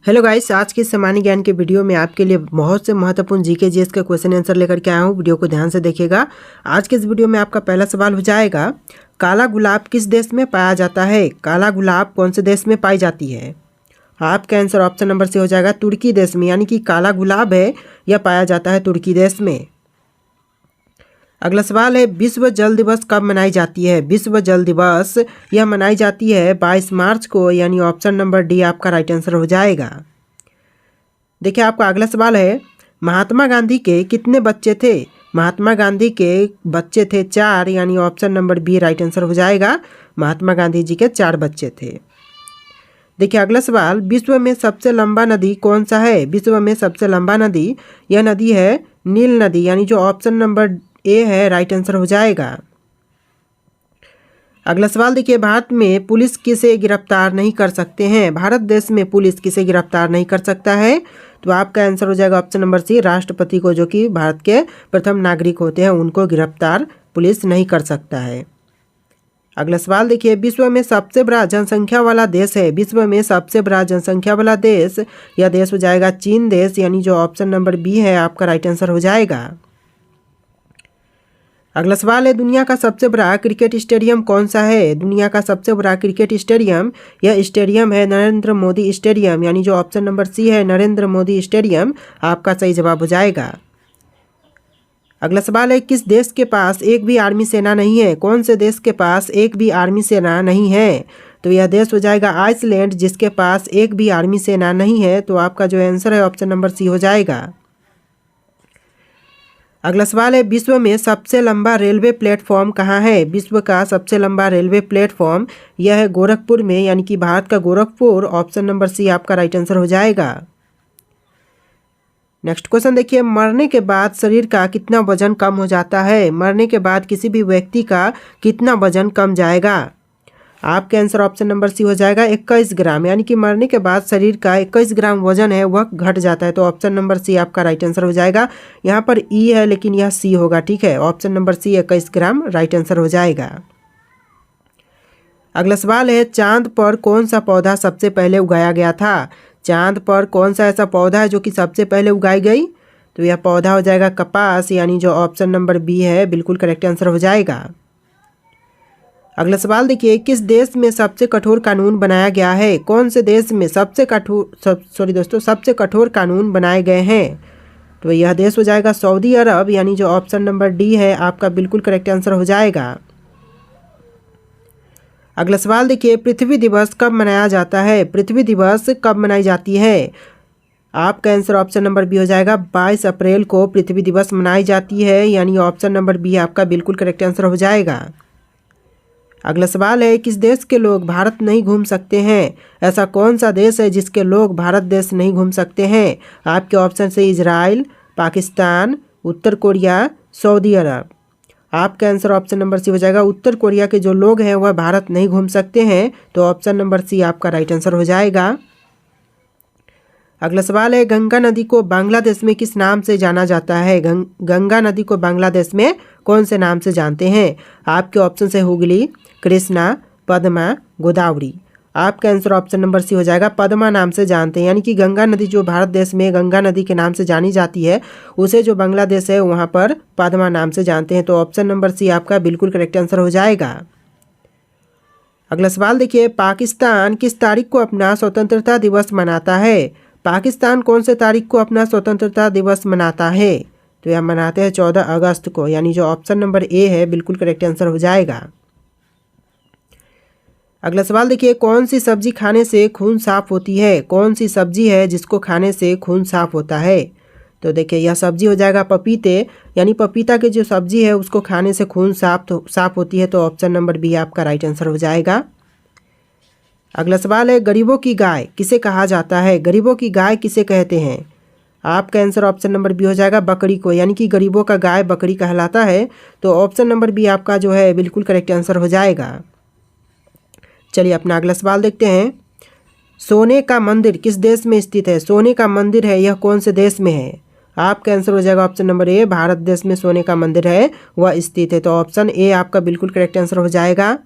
Hello guys, आज के सामान्य ज्ञान के वीडियो में आपके लिए बहुत से महत्वपूर्ण जीके जीएस का क्वेश्चन आंसर लेकर के आया हूँ। वीडियो को ध्यान से देखिएगा। आज के इस वीडियो में आपका पहला सवाल हो जाएगा, काला गुलाब किस देश में पाया जाता है? काला गुलाब कौन से देश में पाई जाती है? आपका आंसर ऑप्शन नंबर से हो जाएगा तुर्की देश में, यानी कि काला गुलाब है यह पाया जाता है तुर्की देश में। अगला सवाल है, विश्व जल दिवस कब मनाई जाती है? विश्व जल दिवस यह मनाई जाती है 22 मार्च को, यानी ऑप्शन नंबर डी आपका राइट आंसर हो जाएगा। देखिए, आपका अगला सवाल है, महात्मा गांधी के कितने बच्चे थे? महात्मा गांधी के बच्चे थे 4, यानी option number B right answer हो जाएगा। महात्मा गांधी जी के 4 बच्चे थे। देखिए, अगला सवाल, विश्व में सबसे लंबा नदी कौन सा है? विश्व में सबसे लंबा नदी यह नदी है नील नदी, यानी जो ऑप्शन नंबर ए है राइट आंसर हो जाएगा। अगला सवाल देखिए, भारत में पुलिस किसे गिरफ्तार नहीं कर सकते हैं? भारत देश में पुलिस किसे गिरफ्तार नहीं कर सकता है? तो आपका आंसर हो जाएगा ऑप्शन नंबर सी, राष्ट्रपति को, जो कि भारत के प्रथम नागरिक होते हैं, उनको गिरफ्तार पुलिस नहीं कर सकता है। अगला सवाल देखिए, विश्व में सबसे बड़ा जनसंख्या वाला देश है? विश्व में सबसे बड़ा जनसंख्या वाला देश, यह देश हो जाएगा चीन देश, यानी जो ऑप्शन नंबर बी है आपका राइट आंसर हो जाएगा। अगला सवाल है, दुनिया का सबसे बड़ा क्रिकेट स्टेडियम कौन सा है? दुनिया का सबसे बड़ा क्रिकेट स्टेडियम, यह स्टेडियम है नरेंद्र मोदी स्टेडियम, यानी जो ऑप्शन नंबर सी है नरेंद्र मोदी स्टेडियम आपका सही जवाब हो जाएगा। अगला सवाल है, किस देश के पास एक भी आर्मी सेना नहीं है? कौन से देश के पास एक भी आर्मी सेना नहीं है? तो यह देश हो जाएगा आइसलैंड, जिसके पास एक भी आर्मी सेना नहीं है। तो आपका जो आंसर है ऑप्शन नंबर सी हो जाएगा। अगला सवाल है, विश्व में सबसे लंबा रेलवे प्लेटफॉर्म कहाँ है? विश्व का सबसे लंबा रेलवे प्लेटफॉर्म यह है गोरखपुर में, यानी कि भारत का गोरखपुर, ऑप्शन नंबर सी आपका राइट आंसर हो जाएगा। नेक्स्ट क्वेश्चन देखिए, मरने के बाद शरीर का कितना वजन कम हो जाता है? मरने के बाद किसी भी व्यक्ति का कितना वजन कम जाएगा? आपके आंसर ऑप्शन नंबर सी हो जाएगा 21 ग्राम, यानी कि मरने के बाद शरीर का 21 ग्राम वजन है वह घट जाता है। तो ऑप्शन नंबर सी आपका राइट आंसर हो जाएगा। यहाँ पर ई है लेकिन यह सी होगा, ठीक है। ऑप्शन नंबर सी 21 ग्राम राइट आंसर हो जाएगा। अगला सवाल है, चांद पर कौन सा पौधा सबसे पहले उगाया गया था? चांद पर कौन सा ऐसा पौधा है जो कि सबसे पहले उगाई गई? तो यह पौधा हो जाएगा कपास, यानी जो ऑप्शन नंबर बी है बिल्कुल करेक्ट आंसर हो जाएगा। अगला सवाल देखिए, किस देश में सबसे कठोर कानून बनाया गया है? कौन से देश में सबसे कठोर कानून बनाए गए हैं? तो यह देश हो जाएगा सऊदी अरब, यानी जो ऑप्शन नंबर डी है आपका बिल्कुल करेक्ट आंसर हो जाएगा। अगला सवाल देखिए, पृथ्वी दिवस कब मनाया जाता है? पृथ्वी दिवस कब मनाई जाती है? आपका आंसर ऑप्शन नंबर बी हो जाएगा 22 अप्रैल को पृथ्वी दिवस मनाई जाती है, यानी ऑप्शन नंबर बी आपका बिल्कुल करेक्ट आंसर हो जाएगा। अगला सवाल है, किस देश के लोग भारत नहीं घूम सकते हैं? ऐसा कौन सा देश है जिसके लोग भारत देश नहीं घूम सकते हैं? आपके ऑप्शन से इजराइल, पाकिस्तान, उत्तर कोरिया, सऊदी अरब। आपका आंसर ऑप्शन नंबर सी हो जाएगा उत्तर कोरिया के जो लोग हैं वह भारत नहीं घूम सकते हैं। तो ऑप्शन नंबर सी आपका राइट आंसर हो जाएगा। अगला सवाल है, गंगा नदी को बांग्लादेश में किस नाम से जाना जाता है? गंगा नदी को बांग्लादेश में कौन से नाम से जानते हैं? आपके ऑप्शन से हुगली, कृष्णा, पद्मा, गोदावरी। आपका आंसर ऑप्शन नंबर सी हो जाएगा पद्मा नाम से जानते हैं, यानी कि गंगा नदी जो भारत देश में गंगा नदी के नाम से जानी जाती है, उसे जो बांग्लादेश है वहाँ पर पद्मा नाम से जानते हैं। तो ऑप्शन नंबर सी आपका बिल्कुल करेक्ट आंसर हो जाएगा। अगला सवाल देखिए, पाकिस्तान किस तारीख को अपना स्वतंत्रता दिवस मनाता है? पाकिस्तान कौन से तारीख को अपना स्वतंत्रता दिवस मनाता है? तो यह मनाते हैं 14 अगस्त को, यानी जो ऑप्शन नंबर ए है बिल्कुल करेक्ट आंसर हो जाएगा। अगला सवाल देखिए, कौन सी सब्जी खाने से खून साफ होती है? कौन सी सब्जी है जिसको खाने से खून साफ होता है? तो देखिए, यह सब्जी हो जाएगा पपीते, यानी पपीता की जो सब्जी है उसको खाने से खून साफ होती है। तो ऑप्शन नंबर बी आपका राइट आंसर हो जाएगा। अगला सवाल है, गरीबों की गाय किसे कहा जाता है? गरीबों की गाय किसे कहते हैं? आपका आंसर ऑप्शन नंबर बी हो जाएगा बकरी को, यानी कि गरीबों का गाय बकरी कहलाता है। तो ऑप्शन नंबर बी आपका जो है बिल्कुल करेक्ट आंसर हो जाएगा। चलिए अपना अगला सवाल देखते हैं, सोने का मंदिर किस देश में स्थित है? सोने का मंदिर है यह कौन से देश में है? आपका आंसर हो जाएगा ऑप्शन नंबर ए, भारत देश में सोने का मंदिर है वह स्थित है। तो ऑप्शन ए आपका बिल्कुल करेक्ट आंसर हो जाएगा।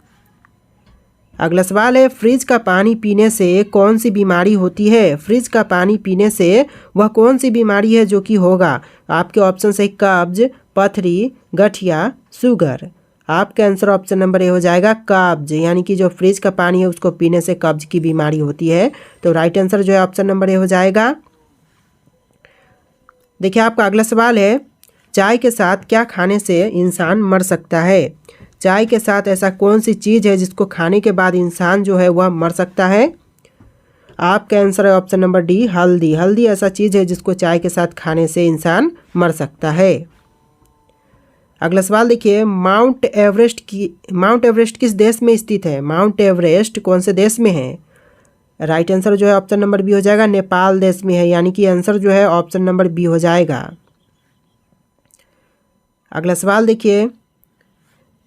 अगला सवाल है, फ्रिज का पानी पीने से कौन सी बीमारी होती है? फ्रिज का पानी पीने से वह कौन सी बीमारी है जो कि होगा? आपके ऑप्शन है कब्ज, पथरी, गठिया, शुगर। आपका आंसर ऑप्शन नंबर ए हो जाएगा कब्ज, यानी कि जो फ्रिज का पानी है उसको पीने से कब्ज की बीमारी होती है। तो राइट आंसर जो है ऑप्शन नंबर ए हो जाएगा। देखिए आपका अगला सवाल है, चाय के साथ क्या खाने से इंसान मर सकता है? चाय के साथ ऐसा कौन सी चीज़ है जिसको खाने के बाद इंसान जो है वह मर सकता है? आपका आंसर है ऑप्शन नंबर डी हल्दी। हल्दी ऐसा चीज़ है जिसको चाय के साथ खाने से इंसान मर सकता है। अगला सवाल देखिए, माउंट एवरेस्ट किस देश में स्थित है? माउंट एवरेस्ट कौन से देश में है? राइट आंसर जो है ऑप्शन नंबर बी हो जाएगा, नेपाल देश में है, यानी कि आंसर जो है ऑप्शन नंबर बी हो जाएगा। अगला सवाल देखिए,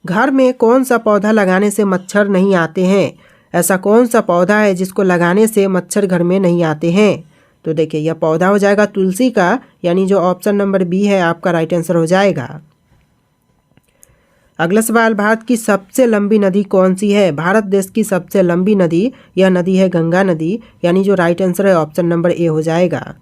घर में कौन सा पौधा लगाने से मच्छर नहीं आते हैं? ऐसा कौन सा पौधा है जिसको लगाने से मच्छर घर में नहीं आते हैं? तो देखिए यह पौधा हो जाएगा तुलसी का, यानी जो ऑप्शन नंबर बी है आपका राइट आंसर हो जाएगा। अगला सवाल, भारत की सबसे लंबी नदी कौन सी है? भारत देश की सबसे लंबी नदी, यह नदी है गंगा नदी, यानी जो राइट आंसर है ऑप्शन नंबर ए हो जाएगा।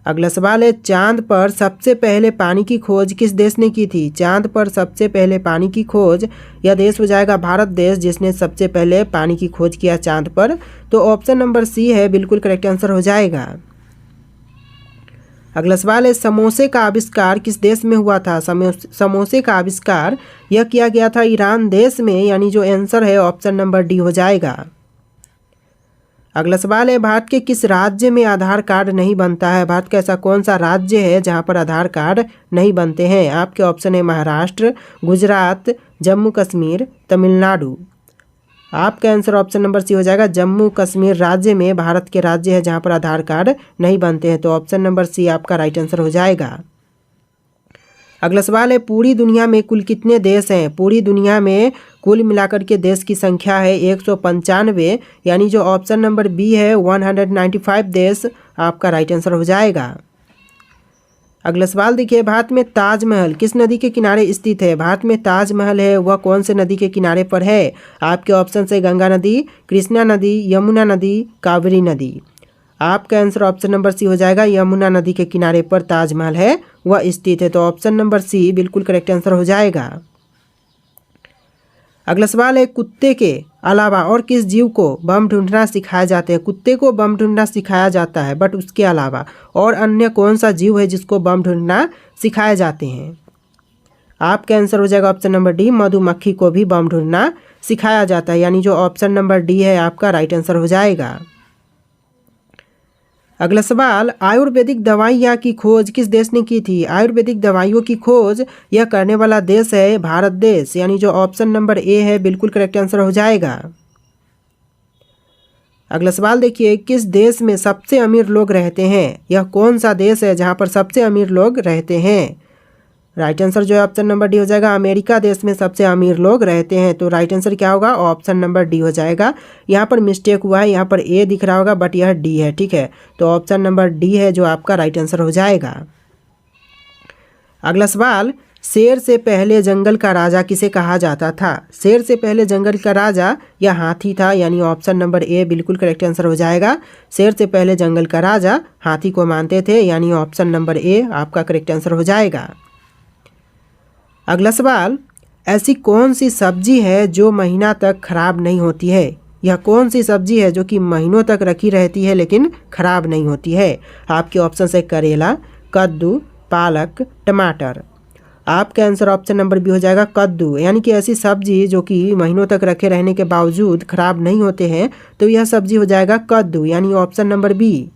अगला सवाल है, चांद पर सबसे पहले पानी की खोज किस देश ने की थी? चांद पर सबसे पहले पानी की खोज, यह देश हो जाएगा भारत देश, जिसने सबसे पहले पानी की खोज किया चांद पर। तो ऑप्शन नंबर सी है बिल्कुल करेक्ट आंसर हो जाएगा। अगला सवाल है, समोसे का आविष्कार किस देश में हुआ था? समोसे का आविष्कार यह किया गया था ईरान देश में, यानी जो आंसर है ऑप्शन नंबर डी हो जाएगा। अगला सवाल है, भारत के किस राज्य में आधार कार्ड नहीं बनता है? भारत का ऐसा कौन सा राज्य है जहां पर आधार कार्ड नहीं बनते हैं? आपके ऑप्शन है महाराष्ट्र, गुजरात, जम्मू कश्मीर, तमिलनाडु। आपका आंसर ऑप्शन नंबर सी हो जाएगा, जम्मू कश्मीर राज्य में भारत के राज्य है जहां पर आधार कार्ड नहीं बनते हैं। तो ऑप्शन नंबर सी आपका राइट आंसर हो जाएगा। अगला सवाल है, पूरी दुनिया में कुल कितने देश हैं? पूरी दुनिया में कुल मिलाकर के देश की संख्या है 195, यानी जो ऑप्शन नंबर बी है 195 देश आपका राइट आंसर हो जाएगा। अगला सवाल देखिए, भारत में ताजमहल किस नदी के किनारे स्थित है? भारत में ताजमहल है वह कौन से नदी के किनारे पर है? आपके ऑप्शन है गंगा नदी, कृष्णा नदी, यमुना नदी, कावेरी नदी। आपका आंसर ऑप्शन नंबर सी हो जाएगा, यमुना नदी के किनारे पर ताजमहल है वह स्थित है। तो ऑप्शन नंबर सी बिल्कुल करेक्ट आंसर हो जाएगा। अगला सवाल है, कुत्ते के अलावा और किस जीव को बम ढूंढना सिखाया जाता है? कुत्ते को बम ढूंढना सिखाया जाता है, बट उसके अलावा और अन्य कौन सा जीव है जिसको बम ढूंढना सिखाए जाते हैं? आपका आंसर हो जाएगा ऑप्शन नंबर डी, मधुमक्खी को भी बम ढूंढना सिखाया जाता है, यानी जो ऑप्शन नंबर डी है आपका राइट आंसर हो जाएगा। अगला सवाल, आयुर्वेदिक दवाइयाँ की खोज किस देश ने की थी? आयुर्वेदिक दवाइयों की खोज यह करने वाला देश है भारत देश, यानी जो ऑप्शन नंबर ए है बिल्कुल करेक्ट आंसर हो जाएगा। अगला सवाल देखिए, किस देश में सबसे अमीर लोग रहते हैं? यह कौन सा देश है जहाँ पर सबसे अमीर लोग रहते हैं? राइट आंसर जो है ऑप्शन नंबर डी हो जाएगा, अमेरिका देश में सबसे अमीर लोग रहते हैं। तो राइट आंसर क्या होगा? ऑप्शन नंबर डी हो जाएगा। यहाँ पर मिस्टेक हुआ है, यहाँ पर ए दिख रहा होगा बट यह डी है, ठीक है। तो ऑप्शन नंबर डी है जो आपका राइट आंसर हो जाएगा। अगला सवाल, शेर से पहले जंगल का राजा किसे कहा जाता था? शेर से पहले जंगल का राजा या हाथी था, यानी ऑप्शन नंबर ए बिल्कुल करेक्ट आंसर हो जाएगा। शेर से पहले जंगल का राजा हाथी को मानते थे, यानी ऑप्शन नंबर ए आपका करेक्ट आंसर हो जाएगा। अगला सवाल, ऐसी कौन सी सब्जी है जो महीना तक खराब नहीं होती है? यह कौन सी सब्जी है जो कि महीनों तक रखी रहती है लेकिन खराब नहीं होती है? आपके ऑप्शन है करेला, कद्दू, पालक, टमाटर। आपका आंसर ऑप्शन नंबर बी हो जाएगा कद्दू, यानी कि ऐसी सब्जी जो कि महीनों तक रखे रहने के बावजूद खराब नहीं होते हैं, तो यह सब्जी हो जाएगा कद्दू, यानी ऑप्शन नंबर बी।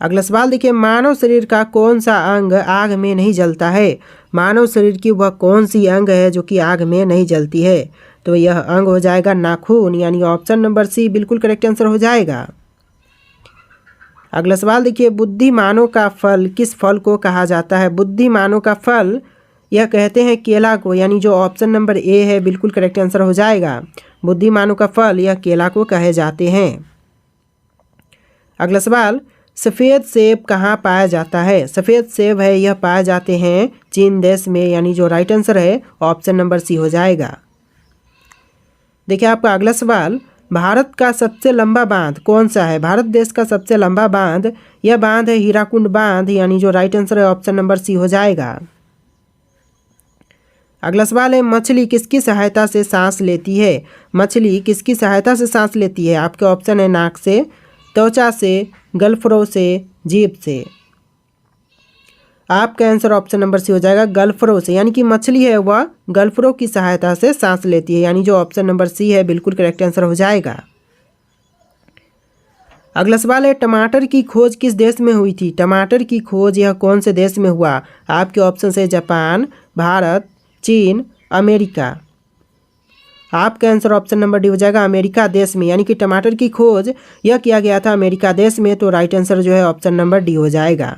अगला सवाल देखिए, मानव शरीर का कौन सा अंग आग में नहीं जलता है? मानव शरीर की वह कौन सी अंग है जो कि आग में नहीं जलती है? तो यह अंग हो जाएगा नाखून, यानी ऑप्शन नंबर सी बिल्कुल करेक्ट आंसर हो जाएगा। अगला सवाल देखिए, बुद्धिमानों का फल किस फल को कहा जाता है? बुद्धिमानों का फल यह कहते हैं केला को, यानी जो ऑप्शन नंबर ए है बिल्कुल करेक्ट आंसर हो जाएगा। बुद्धिमानों का फल यह केला को कहे जाते हैं। अगला सवाल, सफ़ेद सेब कहाँ पाया जाता है? सफ़ेद सेब है यह पाए जाते हैं चीन देश में, यानी जो राइट आंसर है ऑप्शन नंबर सी हो जाएगा। देखिए आपका अगला सवाल, भारत का सबसे लंबा बांध कौन सा है? भारत देश का सबसे लंबा बांध, यह बांध है हीराकुंड बांध, यानी जो राइट आंसर है ऑप्शन नंबर सी हो जाएगा। अगला सवाल है, मछली किसकी सहायता से सांस लेती है? मछली किसकी सहायता से सांस लेती है? आपके ऑप्शन है नाक से, त्वचा से, गलफड़ों से, जीभ से। आपका आंसर ऑप्शन नंबर सी हो जाएगा गलफड़ों से, यानी कि मछली है वह गलफड़ों की सहायता से सांस लेती है, यानी जो ऑप्शन नंबर सी है बिल्कुल करेक्ट आंसर हो जाएगा। अगला सवाल है, टमाटर की खोज किस देश में हुई थी? टमाटर की खोज यह कौन से देश में हुआ? आपके ऑप्शन है जापान, भारत, चीन, अमेरिका। आपका आंसर ऑप्शन नंबर डी हो जाएगा अमेरिका देश में, यानी कि टमाटर की खोज यह किया गया था अमेरिका देश में, तो राइट आंसर जो है ऑप्शन नंबर डी हो जाएगा।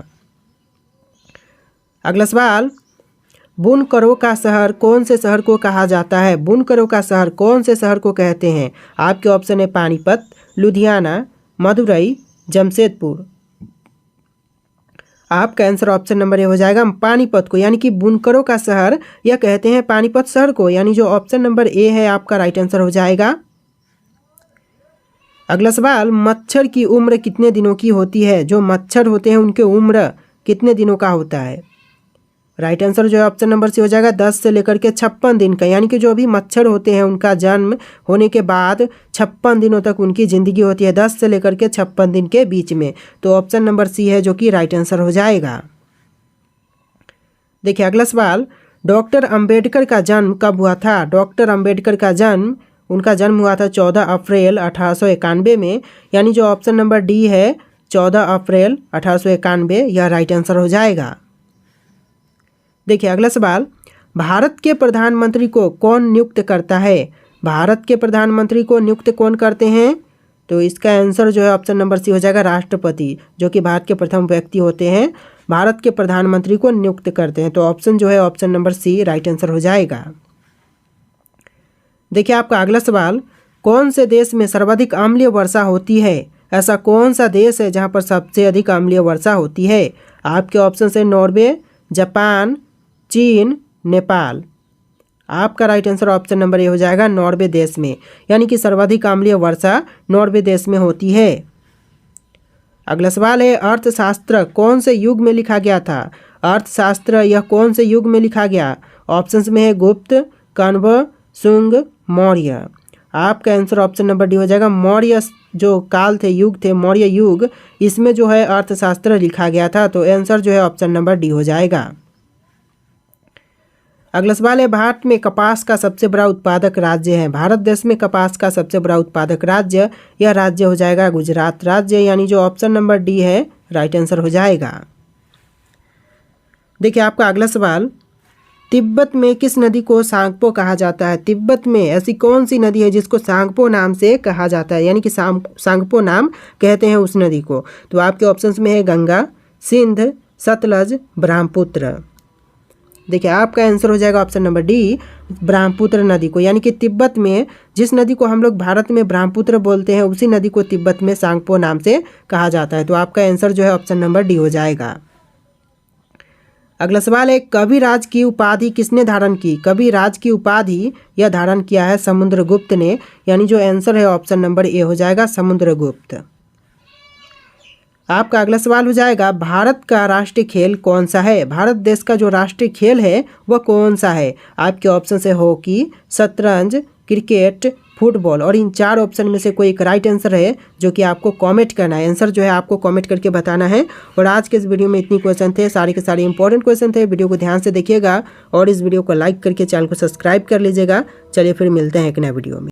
अगला सवाल, बुनकरों का शहर कौन से शहर को कहा जाता है? बुनकरों का शहर कौन से शहर को कहते हैं? आपके ऑप्शन है पानीपत, लुधियाना, मदुरई, जमशेदपुर। आपका आंसर ऑप्शन नंबर ए हो जाएगा पानीपत को, यानी कि बुनकरों का शहर यह कहते हैं पानीपत शहर को, यानी जो ऑप्शन नंबर ए है आपका राइट आंसर हो जाएगा। अगला सवाल, मच्छर की उम्र कितने दिनों की होती है? जो मच्छर होते हैं उनकी उम्र कितने दिनों का होता है? राइट आंसर जो है ऑप्शन नंबर सी हो जाएगा 10 से लेकर के 56 दिन का, यानी कि जो भी मच्छर होते हैं उनका जन्म होने के बाद 56 दिनों तक उनकी ज़िंदगी होती है, 10 से लेकर के 56 दिन के बीच में, तो ऑप्शन नंबर सी है जो कि राइट आंसर हो जाएगा। देखिए अगला सवाल, डॉक्टर अंबेडकर का जन्म कब हुआ था? डॉक्टर अंबेडकर का जन्म, उनका जन्म हुआ था 14 अप्रैल 1891 में, यानी जो ऑप्शन नंबर डी है 14 अप्रैल 1891 यह राइट आंसर हो जाएगा। देखिए अगला सवाल, भारत के प्रधानमंत्री को कौन नियुक्त करता है? भारत के प्रधानमंत्री को नियुक्त कौन करते हैं? तो इसका आंसर जो है ऑप्शन नंबर सी हो जाएगा राष्ट्रपति, जो कि भारत के प्रथम व्यक्ति होते हैं, भारत के प्रधानमंत्री को नियुक्त करते हैं, तो ऑप्शन जो है option number C right answer हो जाएगा। देखिए आपका अगला सवाल, कौन से देश में सर्वाधिक अम्लीय वर्षा होती है? ऐसा कौन सा देश है जहाँ पर सबसे अधिक अम्लीय वर्षा होती है? आपके ऑप्शन है नॉर्वे, जापान, चीन, नेपाल। आपका right answer option number A हो जाएगा नॉर्वे देश में, यानी कि सर्वाधिक अम्लीय वर्षा नॉर्वे देश में होती है। अगला सवाल है, अर्थशास्त्र कौन से युग में लिखा गया था? अर्थशास्त्र यह कौन से युग में लिखा गया? ऑप्शंस में है गुप्त, कण्व, शुंग, मौर्य। आपका आंसर ऑप्शन नंबर डी हो जाएगा मौर्य जो काल थे, युग थे, मौर्य युग, इसमें जो है अर्थशास्त्र लिखा गया था, तो आंसर जो है ऑप्शन नंबर डी हो जाएगा। अगला सवाल है, भारत में कपास का सबसे बड़ा उत्पादक राज्य है? भारत देश में कपास का सबसे बड़ा उत्पादक राज्य, यह राज्य हो जाएगा गुजरात राज्य, यानी जो ऑप्शन नंबर डी है राइट आंसर हो जाएगा। देखिए आपका अगला सवाल, तिब्बत में किस नदी को सांगपो कहा जाता है? तिब्बत में ऐसी कौन सी नदी है जिसको सांगपो नाम से कहा जाता है, यानी कि सांगपो नाम कहते हैं उस नदी को? तो आपके ऑप्शंस में है गंगा, सिंध, सतलज, ब्रह्मपुत्र। देखिए आपका आंसर हो जाएगा ऑप्शन नंबर डी ब्रह्मपुत्र नदी को, यानी कि तिब्बत में जिस नदी को हम लोग भारत में ब्रह्मपुत्र बोलते हैं उसी नदी को तिब्बत में सांगपो नाम से कहा जाता है, तो आपका आंसर जो है ऑप्शन नंबर डी हो जाएगा। अगला सवाल है, कविराज की उपाधि किसने धारण की? कविराज की उपाधि यह धारण किया है समुद्रगुप्त ने, यानी जो आंसर है ऑप्शन नंबर ए हो जाएगा समुद्रगुप्त। आपका अगला सवाल हो जाएगा, भारत का राष्ट्रीय खेल कौन सा है? भारत देश का जो राष्ट्रीय खेल है वह कौन सा है? आपके ऑप्शन है हॉकी, शतरंज, क्रिकेट, फुटबॉल, और इन 4 ऑप्शन में से कोई एक राइट आंसर है जो कि आपको कमेंट करना है। आंसर जो है आपको कमेंट करके बताना है। और आज के इस वीडियो में इतनी क्वेश्चन थे, सारे के सारे इंपॉर्टेंट क्वेश्चन थे। वीडियो को ध्यान से देखिएगा और इस वीडियो को लाइक करके चैनल को सब्सक्राइब कर लीजिएगा। चलिए फिर मिलते हैं एक नए वीडियो में।